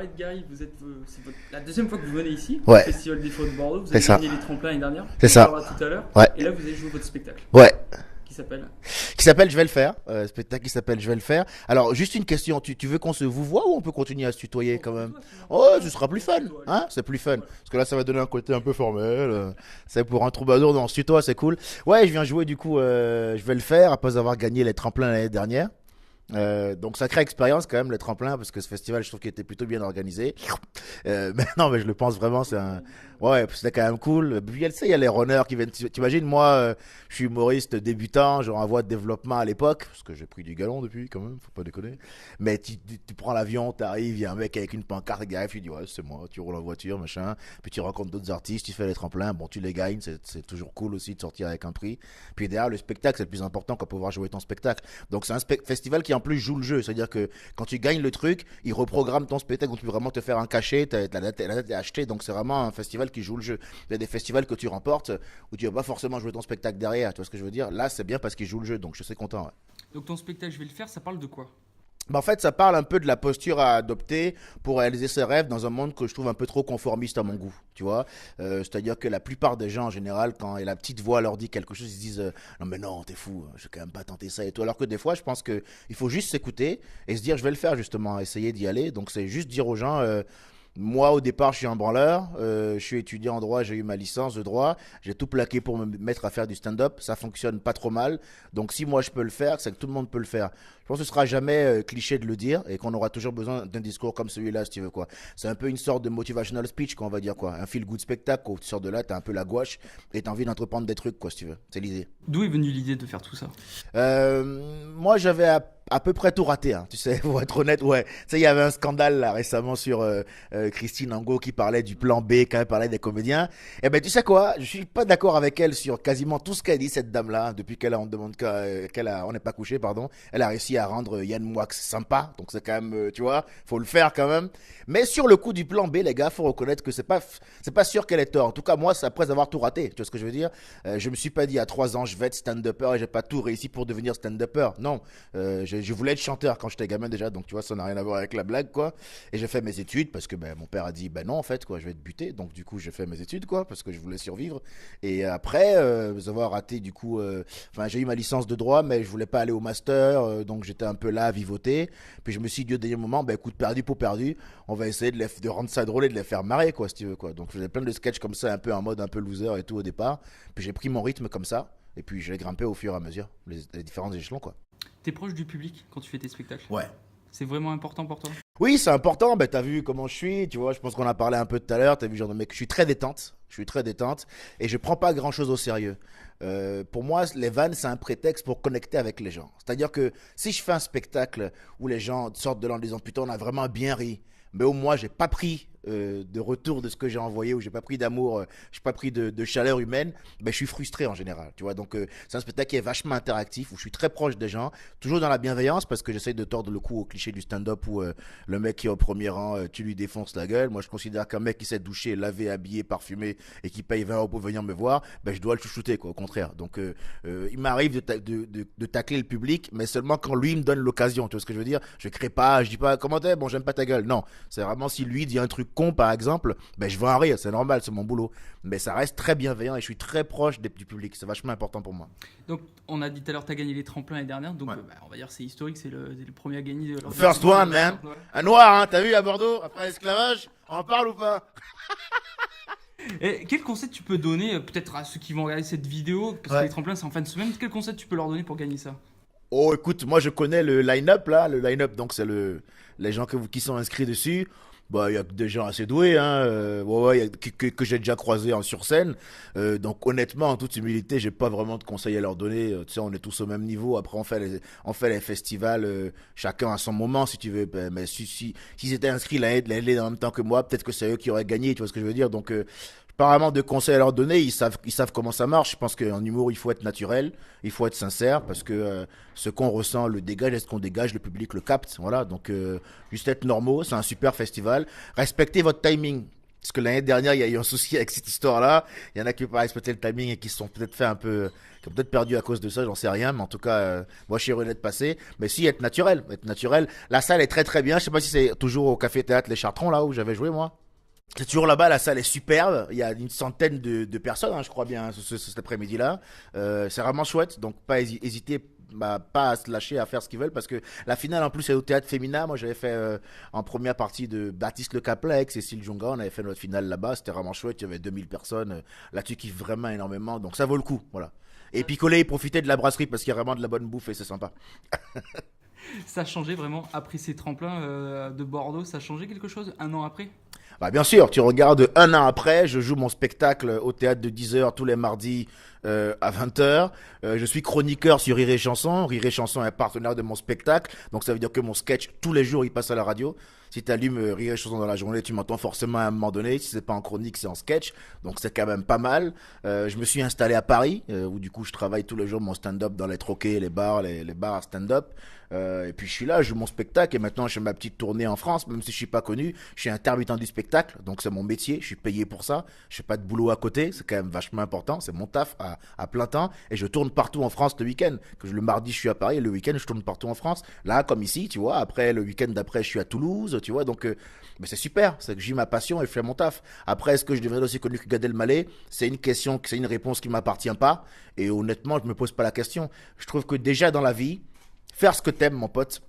parlé de Gary, c'est la deuxième fois que vous venez ici, Ouais. au Festival des Feux de Bordeaux. Vous C'est avez ça. gagné les tremplins l'année dernière. C'est On ça. en parlera tout à l'heure. Ouais. Et là, vous avez joué votre spectacle Ouais. qui s'appelle Qui s'appelle Je vais le faire. Spectacle qui s'appelle Je vais le faire. Alors, juste une question. Tu veux qu'on se vous voit ou on peut continuer à se tutoyer quand même? Oh, ce sera plus fun. Hein? C'est plus fun. Parce que là, ça va donner un côté un peu formel. C'est pour un troubadour, on se tutoie, c'est cool. Ouais, je viens jouer du coup. Je vais le faire après avoir gagné les tremplins l'année dernière. Donc sacrée expérience quand même le tremplin parce que ce festival je trouve qu'il était plutôt bien organisé. Mais non mais je le pense vraiment c'est un ouais c'était quand même cool. Puis tu sais il y a les runners qui viennent. T'imagines moi je suis humoriste débutant genre en voie de développement à l'époque parce que j'ai pris du galon depuis quand même faut pas déconner. Mais tu prends l'avion t'arrives il y a un mec avec une pancarte qui arrive tu dis ouais c'est moi tu roules en voiture machin puis tu rencontres d'autres artistes tu fais les tremplins bon tu les gagnes c'est toujours cool aussi de sortir avec un prix. Puis derrière le spectacle c'est le plus important qu'à pouvoir jouer ton spectacle. Donc c'est un festival qui en plus joue le jeu, c'est-à-dire que quand tu gagnes le truc, il reprogramme ton spectacle, donc tu peux vraiment te faire un cachet, la date est achetée, donc c'est vraiment un festival qui joue le jeu. Il y a des festivals que tu remportes où tu vas pas forcément jouer ton spectacle derrière, tu vois ce que je veux dire? Là c'est bien parce qu'il joue le jeu, donc je suis content. Ouais. Donc ton spectacle, je vais le faire, ça parle de quoi? Bah en fait, ça parle un peu de la posture à adopter pour réaliser ses rêves dans un monde que je trouve un peu trop conformiste à mon goût, tu vois. C'est-à-dire que la plupart des gens, en général, quand la petite voix leur dit quelque chose, ils se disent non mais non, t'es fou, je vais quand même pas tenter ça et tout. Alors que des fois, je pense que il faut juste s'écouter et se dire je vais le faire justement, essayer d'y aller. Donc c'est juste dire aux gens moi, au départ, je suis un branleur. Je suis étudiant en droit, j'ai eu ma licence de droit. J'ai tout plaqué pour me mettre à faire du stand-up. Ça fonctionne pas trop mal. Donc, si moi je peux le faire, c'est que tout le monde peut le faire. Je pense que ce sera jamais cliché de le dire et qu'on aura toujours besoin d'un discours comme celui-là, si tu veux quoi. C'est un peu une sorte de motivational speech, quoi, on va dire quoi. Un feel-good spectacle. Où tu sors de là, t'as un peu la gouache et t'as envie d'entreprendre des trucs, quoi, si tu veux. C'est l'idée. D'où est venue l'idée de faire tout ça? Moi, j'avais à peu près tout raté, hein, tu sais, pour être honnête, ouais. Tu sais, il y avait un scandale là récemment sur Christine Angot qui parlait du plan B quand elle parlait des comédiens. Eh ben, tu sais quoi, je suis pas d'accord avec elle sur quasiment tout ce qu'a dit cette dame-là depuis on demande on n'est pas couché, pardon. Elle a réussi à rendre Yann Moix sympa, donc c'est quand même, tu vois, faut le faire quand même. Mais sur le coup du plan B, les gars, faut reconnaître que c'est pas sûr qu'elle ait tort. En tout cas, moi, c'est après avoir tout raté. Tu vois ce que je veux dire? Je me suis pas dit à 3 ans, je vais être stand-upper et j'ai pas tout réussi pour devenir stand-upper. Non, je voulais être chanteur quand j'étais gamin déjà, donc tu vois, ça n'a rien à voir avec la blague, quoi. Et j'ai fait mes études parce que ben, mon père a dit, ben non, en fait, quoi, je vais être buté. Donc du coup, j'ai fait mes études, quoi, parce que je voulais survivre. Et après, avoir raté, du coup, enfin, j'ai eu ma licence de droit, mais je voulais pas aller au master, donc j'étais un peu là à vivoter. Puis je me suis dit au dernier moment, ben écoute, perdu pour perdu, on va essayer de rendre ça drôle et de les faire marrer, quoi, si tu veux, quoi. Donc je faisais plein de sketchs comme ça, un peu en mode un peu loser et tout au départ. Puis j'ai pris mon rythme comme ça. Et puis je l'ai grimpé au fur et à mesure, les différents échelons, quoi. T'es proche du public quand tu fais tes spectacles? Ouais. C'est vraiment important pour toi? Oui, c'est important. Ben, t'as vu comment je suis, tu vois. Je pense qu'on a parlé un peu tout à l'heure. T'as vu, genre de mec, je suis très détente. Je suis très détente et je prends pas grand chose au sérieux. Pour moi, les vannes, c'est un prétexte pour connecter avec les gens. C'est-à-dire que si je fais un spectacle où les gens sortent de là en disant putain, on a vraiment bien ri, mais au moins, j'ai pas pris de retour de ce que j'ai envoyé ou j'ai pas pris d'amour, j'ai pas pris de chaleur humaine, ben je suis frustré en général, tu vois. Donc c'est un spectacle qui est vachement interactif où je suis très proche des gens, toujours dans la bienveillance parce que j'essaie de tordre le cou au cliché du stand-up où le mec qui est au premier rang, tu lui défonces la gueule. Moi je considère qu'un mec qui s'est douché, lavé, habillé, parfumé et qui paye 20 € pour venir me voir, ben je dois le chouchouter quoi, au contraire. Donc il m'arrive de tacler le public, mais seulement quand lui me donne l'occasion, tu vois ce que je veux dire. Je crée pas, je dis pas comment t'es, bon j'aime pas ta gueule, non. C'est vraiment si lui dit un truc con par exemple, ben je vais en rire, c'est normal, c'est mon boulot. Mais ça reste très bienveillant et je suis très proche du public, c'est vachement important pour moi. Donc on a dit tout à l'heure tu as gagné les tremplins l'année dernière, donc Ouais. on va dire c'est historique, c'est le premier à gagner. First one, man. Un noir, hein, t'as vu à Bordeaux, après l'esclavage, on en parle ou pas? Et quel conseil tu peux donner peut-être à ceux qui vont regarder cette vidéo, parce que Ouais. les tremplins c'est en fin de semaine, quel conseil tu peux leur donner pour gagner ça? Oh, écoute, moi je connais le line-up là, le line-up, donc c'est les gens qui sont inscrits dessus. Bah, il y a des gens assez doués, hein, ouais, y a, que j'ai déjà croisé sur scène. Donc honnêtement, en toute humilité, j'ai pas vraiment de conseils à leur donner. Tu sais, on est tous au même niveau. Après, on fait les festivals, chacun à son moment, si tu veux. Ben, mais s'ils étaient inscrits l'année en même temps que moi, peut-être que c'est eux qui auraient gagné. Tu vois ce que je veux dire? Donc pas vraiment de conseils à leur donner, ils savent comment ça marche. Je pense qu'en humour, il faut être naturel, il faut être sincère, parce que ce qu'on ressent le dégage, est ce qu'on dégage, le public le capte. Voilà, donc juste être normaux, c'est un super festival. Respectez votre timing. Parce que l'année dernière, il y a eu un souci avec cette histoire-là. Il y en a qui n'ont pas respecté le timing et qui se sont peut-être fait un peu, qui ont peut-être perdu à cause de ça, j'en sais rien. Mais en tout cas, moi, je suis heureux d'être passé. Mais si, être naturel, être naturel. La salle est très très bien. Je sais pas si c'est toujours au Café Théâtre Les Chartrons, là où j'avais joué, moi. C'est toujours là-bas, la salle est superbe. Il y a une centaine de personnes, hein, je crois bien, cet après-midi-là. C'est vraiment chouette, donc pas hésiter, bah, pas à se lâcher, à faire ce qu'ils veulent, parce que la finale, en plus, est au théâtre féminin. Moi, j'avais fait en première partie de Baptiste Le Caplet avec Cécile Junga. On avait fait notre finale là-bas. C'était vraiment chouette. Il y avait 2000 personnes. Là-dessus, qui vraiment énormément. Donc, ça vaut le coup. Voilà. Et picoler et profiter de la brasserie parce qu'il y a vraiment de la bonne bouffe et c'est sympa. Ça a changé vraiment après ces tremplins de Bordeaux, ça a changé quelque chose un an après? Bah bien sûr, tu regardes un an après, je joue mon spectacle au théâtre de 10h tous les mardis à 20h. Je suis chroniqueur sur Rire et Chanson. Rire et Chanson est partenaire de mon spectacle. Donc ça veut dire que mon sketch, tous les jours, il passe à la radio. Si tu allumes Rire et Chanson dans la journée, tu m'entends forcément à un moment donné. Si c'est pas en chronique, c'est en sketch. Donc c'est quand même pas mal. Je me suis installé à Paris, où du coup je travaille tous les jours mon stand-up dans les troquets, les bars, les bars à stand-up. Et puis je suis là, je joue mon spectacle et maintenant je fais ma petite tournée en France, même si je suis pas connu. Je suis intermittent du spectacle, donc c'est mon métier, je suis payé pour ça. Je fais pas de boulot à côté, c'est quand même vachement important, c'est mon taf à plein temps. Et je tourne partout en France le week-end. Le mardi je suis à Paris et le week-end je tourne partout en France. Là comme ici, tu vois, après le week-end d'après je suis à Toulouse, tu vois, donc mais c'est super, c'est que j'ai ma passion et je fais mon taf. Après, est-ce que je deviendrai aussi connu que Gad Elmaleh? C'est une question, c'est une réponse qui m'appartient pas. Et honnêtement, je me pose pas la question. Je trouve que déjà dans la vie, faire ce que t'aimes, mon pote,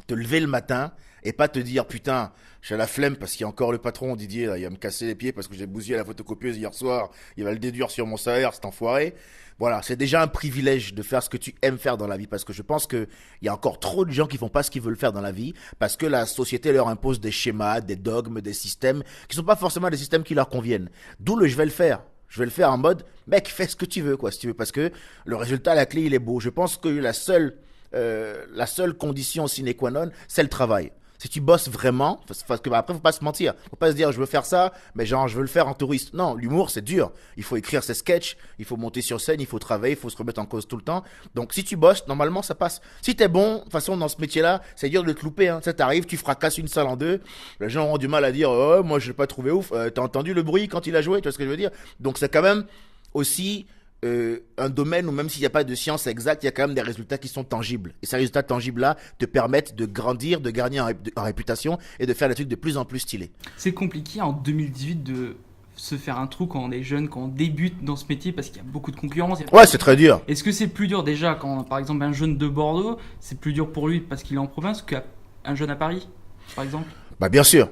te lever le matin et pas te dire putain, j'ai la flemme parce qu'il y a encore le patron Didier, là, il va me casser les pieds parce que j'ai bousillé la photocopieuse hier soir, il va le déduire sur mon salaire, cet enfoiré. Voilà, c'est déjà un privilège de faire ce que tu aimes faire dans la vie parce que je pense qu'il y a encore trop de gens qui font pas ce qu'ils veulent faire dans la vie parce que la société leur impose des schémas, des dogmes, des systèmes qui sont pas forcément des systèmes qui leur conviennent. D'où le je vais le faire. Je vais le faire en mode, mec, fais ce que tu veux, quoi, si tu veux, parce que le résultat, la clé, il est beau. Je pense que la seule condition sine qua non, c'est le travail. Si tu bosses vraiment, parce que après faut pas se mentir, faut pas se dire je veux faire ça, mais genre je veux le faire en touriste. Non, l'humour c'est dur. Il faut écrire ses sketchs, il faut monter sur scène, il faut travailler, il faut se remettre en cause tout le temps. Donc si tu bosses, normalement ça passe. Si t'es bon, de toute façon dans ce métier-là, c'est dur de te louper. Hein. Ça t'arrive, tu fracasses une salle en deux, les gens auront du mal à dire oh moi je l'ai pas trouvé ouf. T'as entendu le bruit quand il a joué, tu vois ce que je veux dire? Donc c'est quand même aussi un domaine où même s'il n'y a pas de science exacte, il y a quand même des résultats qui sont tangibles. Et ces résultats tangibles-là te permettent de grandir, de gagner en réputation et de faire des trucs de plus en plus stylés. C'est compliqué en 2018 de se faire un trou quand on est jeune, quand on débute dans ce métier parce qu'il y a beaucoup de concurrence. Ouais, c'est très dur. Est-ce que c'est plus dur déjà quand, par exemple, un jeune de Bordeaux, c'est plus dur pour lui parce qu'il est en province qu'un jeune à Paris, par exemple? Bah bien sûr,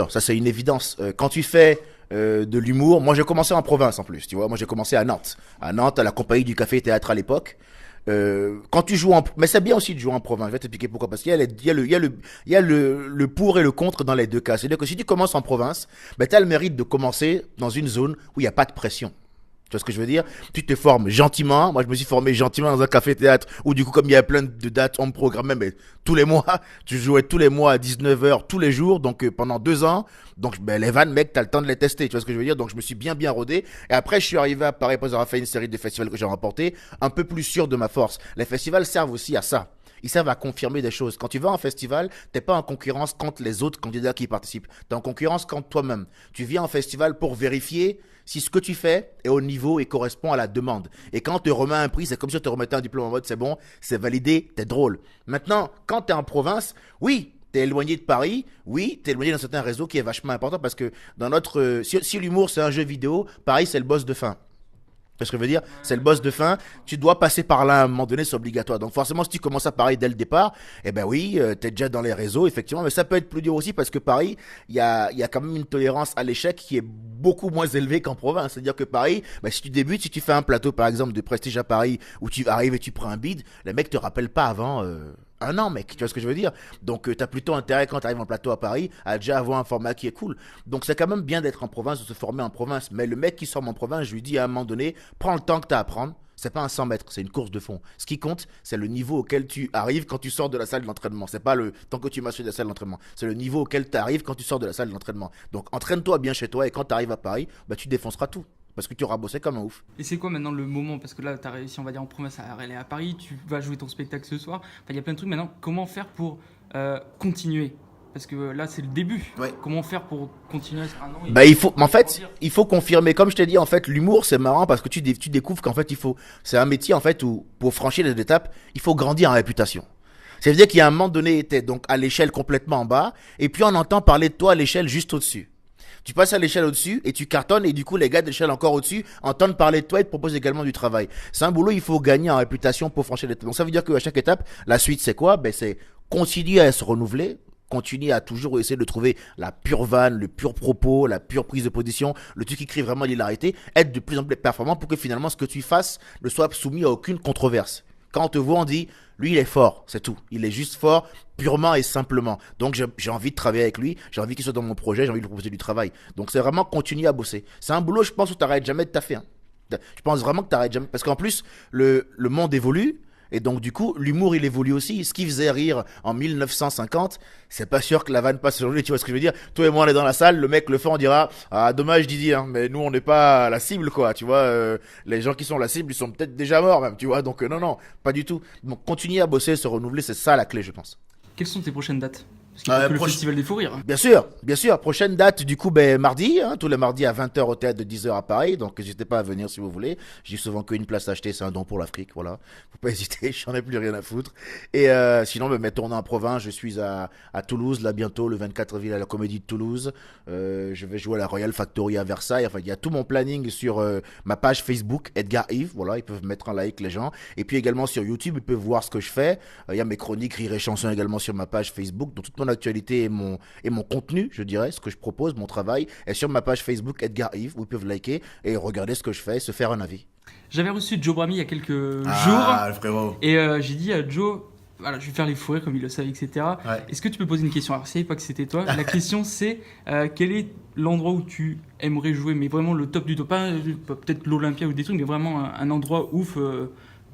ça c'est une évidence. Quand tu fais de l'humour, moi j'ai commencé en province en plus, tu vois, moi j'ai commencé à Nantes, à la compagnie du Café Théâtre à l'époque. Quand tu joues mais c'est bien aussi de jouer en province. Je vais t'expliquer pourquoi. Parce qu'il y a, il y a le pour et le contre dans les deux cas. C'est-à-dire que si tu commences en province, ben, tu as le mérite de commencer dans une zone où il n'y a pas de pression. Tu vois ce que je veux dire? Tu te formes gentiment. Moi, je me suis formé gentiment dans un café-théâtre où, du coup, comme il y a plein de dates, on me programmait, mais tous les mois. Tu jouais tous les mois à 19h, tous les jours. Donc, pendant 2 ans. Donc, ben, les vannes, mec, t'as le temps de les tester. Tu vois ce que je veux dire? Donc, je me suis bien rodé. Et après, je suis arrivé à Paris, après avoir fait une série de festivals que j'ai remportés, un peu plus sûr de ma force. Les festivals servent aussi à ça. Ils servent à confirmer des choses. Quand tu vas en festival, t'es pas en concurrence contre les autres candidats qui y participent. T'es en concurrence contre toi-même. Tu viens en festival pour vérifier si ce que tu fais est au niveau et correspond à la demande. Et quand on te remet un prix, c'est comme si on te remettait un diplôme en mode c'est bon, c'est validé, t'es drôle. Maintenant, quand t'es en province, oui, t'es éloigné de Paris, oui, t'es éloigné d'un certain réseau qui est vachement important parce que dans notre, si l'humour c'est un jeu vidéo, Paris c'est le boss de fin. Ce que je veux dire, c'est le boss de fin. Tu dois passer par là à un moment donné, c'est obligatoire. Donc forcément, si tu commences à Paris dès le départ, eh ben oui, t'es déjà dans les réseaux, effectivement. Mais ça peut être plus dur aussi parce que Paris, il y a quand même une tolérance à l'échec qui est beaucoup moins élevée qu'en province. C'est-à-dire que Paris, ben, si tu débutes, si tu fais un plateau par exemple de Prestige à Paris où tu arrives et tu prends un bid, les mecs te rappellent pas avant. Un an, mec, tu vois ce que je veux dire? Donc, t'as plutôt intérêt quand t'arrives en plateau à Paris à déjà avoir un format qui est cool. Donc, c'est quand même bien d'être en province, de se former en province. Mais le mec qui sort en province, je lui dis à un moment donné, prends le temps que t'as à prendre. C'est pas un 100 mètres, c'est une course de fond. Ce qui compte, c'est le niveau auquel tu arrives quand tu sors de la salle d'entraînement. C'est pas le temps que tu marches de la salle d'entraînement. C'est le niveau auquel tu arrives quand tu sors de la salle d'entraînement. Donc, entraîne-toi bien chez toi et quand tu arrives à Paris, bah, tu défonceras tout. Parce que tu auras bossé comme un ouf. Et c'est quoi maintenant le moment? Parce que là, tu as réussi, on va dire, en province à aller à Paris, tu vas jouer ton spectacle ce soir. Enfin, il y a plein de trucs. Maintenant, comment faire pour continuer? Parce que là, c'est le début. Ouais. Comment faire pour continuer à un an et Bah, en fait, grandir. il faut confirmer. Comme je t'ai dit, en fait, l'humour, c'est marrant parce que tu découvres qu'en fait, c'est un métier, en fait, où, pour franchir les étapes, il faut grandir en réputation. Ça veut dire qu'il y a un moment donné, t'es donc à l'échelle complètement en bas, et puis on entend parler de toi à l'échelle juste au-dessus. Tu passes à l'échelle au-dessus et tu cartonnes et du coup les gars de l'échelle encore au-dessus entendent parler de toi et te proposent également du travail. C'est un boulot, il faut gagner en réputation pour franchir l'étape. Donc ça veut dire qu'à chaque étape, la suite c'est quoi? Ben c'est continuer à se renouveler, continuer à toujours essayer de trouver la pure vanne, le pur propos, la pure prise de position, le truc qui crée vraiment l'hilarité, être de plus en plus performant pour que finalement ce que tu fasses ne soit soumis à aucune controverse. Quand on te voit, on dit, lui, il est fort, c'est tout. Il est juste fort, purement et simplement. Donc, j'ai envie de travailler avec lui, j'ai envie qu'il soit dans mon projet, j'ai envie de lui proposer du travail. Donc, c'est vraiment continuer à bosser. C'est un boulot, je pense, où tu n'arrêtes jamais de taffer. Hein. Je pense vraiment que tu n'arrêtes jamais. Parce qu'en plus, le monde évolue. Et donc, du coup, l'humour, il évolue aussi. Ce qui faisait rire en 1950, c'est pas sûr que la vanne passe aujourd'hui. Tu vois ce que je veux dire? Toi et moi, on est dans la salle, le mec le fait, on dira, ah, dommage Didier, hein, mais nous, on n'est pas la cible, quoi. Tu vois, les gens qui sont la cible, ils sont peut-être déjà morts, même, tu vois. Donc, non, non, pas du tout. Donc, continuer à bosser, se renouveler, c'est ça la clé, je pense. Quelles sont tes prochaines dates? Parce qu'il n'y a pas que le Festival des Fous Rires. Bien sûr, bien sûr. Prochaine date, du coup, ben, mardi, hein, tous les mardis à 20h au théâtre de 10h à Paris. Donc, n'hésitez pas à venir si vous voulez. J'ai souvent qu'une place à acheter, c'est un don pour l'Afrique, voilà. Faut pas hésiter, j'en ai plus rien à foutre. Et sinon, ben, tournant en province, je suis à Toulouse, là, bientôt, le 24 avril à la Comédie de Toulouse. Je vais jouer à la Royal Factory à Versailles. Enfin, il y a tout mon planning sur ma page Facebook, Edgar Yves. Voilà, ils peuvent mettre un like, les gens. Et puis également sur YouTube, ils peuvent voir ce que je fais. Il y a mes chroniques, rire et chansons également sur ma page Facebook. Donc, toute mon actualité et mon contenu, je dirais, ce que je propose, mon travail, est sur ma page Facebook Edgar Yves, où ils peuvent liker et regarder ce que je fais, se faire un avis. J'avais reçu Joe Brami il y a quelques Ah, jours. le frérot. Et j'ai dit à Joe, voilà, je vais faire les fous rires comme il le savait, etc. Ouais. Est-ce que tu peux poser une question? Alors, je savais pas que c'était toi. La question, c'est quel est l'endroit où tu aimerais jouer, mais vraiment le top du top? Pas peut-être l'Olympia ou des trucs, mais vraiment un endroit ouf,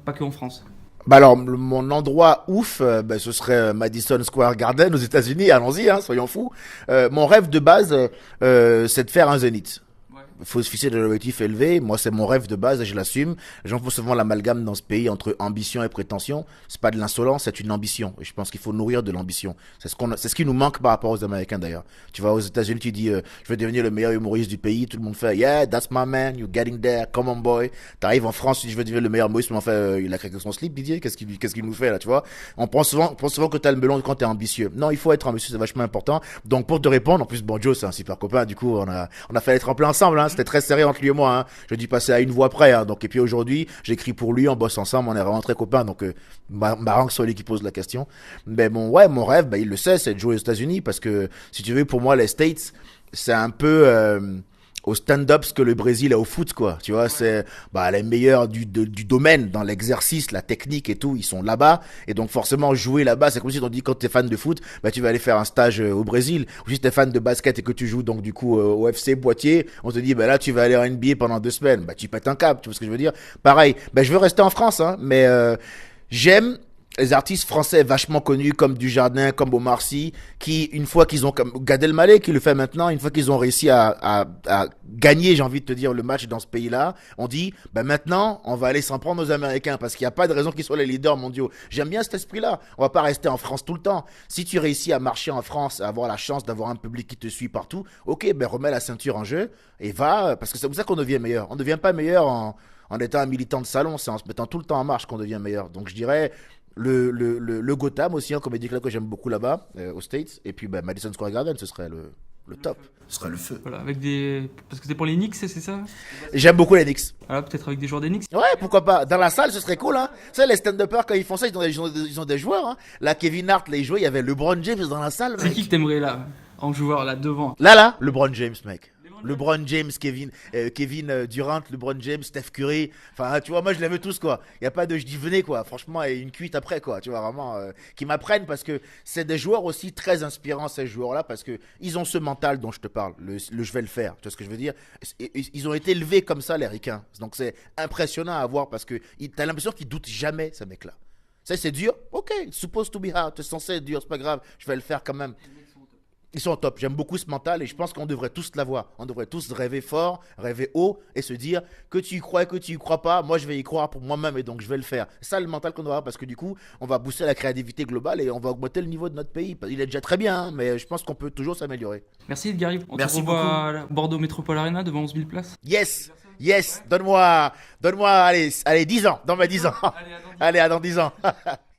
pas que en France. Bah alors, mon endroit ouf, bah, ce serait Madison Square Garden aux États-Unis. Allons-y, hein, soyons fous. Mon rêve de base, c'est de faire un zénith. Ouais. Il faut se fixer des objectifs élevés. Moi, c'est mon rêve de base et je l'assume. Les gens font souvent l'amalgame dans ce pays entre ambition et prétention. C'est pas de l'insolence, c'est une ambition. Et je pense qu'il faut nourrir de l'ambition. C'est ce qui nous manque par rapport aux Américains d'ailleurs. Tu vas aux États-Unis, tu dis, je veux devenir le meilleur humoriste du pays. Tout le monde fait, yeah, that's my man, you're getting there, come on boy. T'arrives en France, tu dis, je veux devenir le meilleur humoriste, mais en fait, il a craqué son slip, Didier. Qu'est-ce qu'il nous fait là, tu vois? On pense souvent que t'as le melon quand t'es ambitieux. Non, il faut être ambitieux, c'est vachement important. Donc, pour te répondre, en plus, bon, Joe, c'est un super copain. Du coup, on a fait les tremplins ensemble, hein. C'était très serré entre lui et moi, hein. Je dis passer à une voix près, hein. Donc, et puis aujourd'hui, j'écris pour lui, on bosse ensemble, on est vraiment très copains. Donc, marrant que ce soit lui qui pose la question. Mais bon, ouais, mon rêve, bah, il le sait, c'est de jouer aux États-Unis parce que, si tu veux, pour moi, les States, c'est un peu, au stand-up ce que le Brésil est au foot, quoi. Tu vois, c'est bah, les meilleurs du domaine, dans l'exercice, la technique et tout, ils sont là-bas. Et donc forcément, jouer là-bas, c'est comme si on dit quand t'es fan de foot, bah tu vas aller faire un stage au Brésil. Ou si t'es fan de basket et que tu joues donc du coup au FC Poitiers, on te dit bah là tu vas aller en NBA pendant 2 semaines. Bah tu pètes un câble, tu vois ce que je veux dire? Pareil, bah je veux rester en France, hein, mais j'aime les artistes français vachement connus comme Dujardin, comme Omar Sy, qui, une fois qu'ils ont, comme Gad Elmaleh qui le fait maintenant, une fois qu'ils ont réussi à gagner, j'ai envie de te dire, le match dans ce pays-là, on dit, ben maintenant, on va aller s'en prendre aux Américains, parce qu'il n'y a pas de raison qu'ils soient les leaders mondiaux. J'aime bien cet esprit-là. On va pas rester en France tout le temps. Si tu réussis à marcher en France, à avoir la chance d'avoir un public qui te suit partout, ok, ben remets la ceinture en jeu, et va, parce que c'est pour ça qu'on devient meilleur. On ne devient pas meilleur en étant un militant de salon, c'est en se mettant tout le temps en marche qu'on devient meilleur. Donc je dirais, le Gotham aussi, un comédie club que j'aime beaucoup là-bas, aux States. Et puis bah, Madison Square Garden, ce serait le top. Ce serait le feu. Voilà, avec des. Parce que c'est pour les Knicks, c'est ça? J'aime beaucoup les Knicks. Voilà, peut-être avec des joueurs des Knicks. Ouais, pourquoi pas. Dans la salle, ce serait cool, hein. Tu sais, les stand-uppers, quand ils font ça, ils ont des joueurs, hein. Là, Kevin Hart, là, il jouait, il y avait LeBron James dans la salle, mec. C'est qui que t'aimerais là, en joueur, là, devant? Là, LeBron James, mec. LeBron James, Kevin Durant, LeBron James, Steph Curry. Enfin, tu vois, moi, je les veux tous, quoi. Il y a pas de je dis venez, quoi. Franchement, et une cuite après, quoi. Tu vois, vraiment, qui m'apprennent parce que c'est des joueurs aussi très inspirants, ces joueurs-là, parce que ils ont ce mental dont je te parle. Le je vais le faire. Tu vois ce que je veux dire? Ils ont été élevés comme ça, les ricains. Donc, c'est impressionnant à voir parce que t'as l'impression qu'ils doutent jamais, ces mecs-là. Ça, c'est dur. Ok, it's supposed to be hard. C'est censé être dur, c'est pas grave. Je vais le faire quand même. Ils sont au top. J'aime beaucoup ce mental et je pense qu'on devrait tous l'avoir. On devrait tous rêver fort, rêver haut et se dire que tu y crois et que tu y crois pas, moi je vais y croire pour moi-même et donc je vais le faire. C'est ça le mental qu'on doit avoir parce que du coup, on va booster la créativité globale et on va augmenter le niveau de notre pays. Il est déjà très bien, hein, mais je pense qu'on peut toujours s'améliorer. Merci Edgary. On Merci se revoit à Bordeaux Métropole Arena devant 11 000 places. Yes, yes, donne-moi, allez, 10 ans, dans mes 10 ans. Allez, à dans 10 ans. Allez, à dans 10 ans.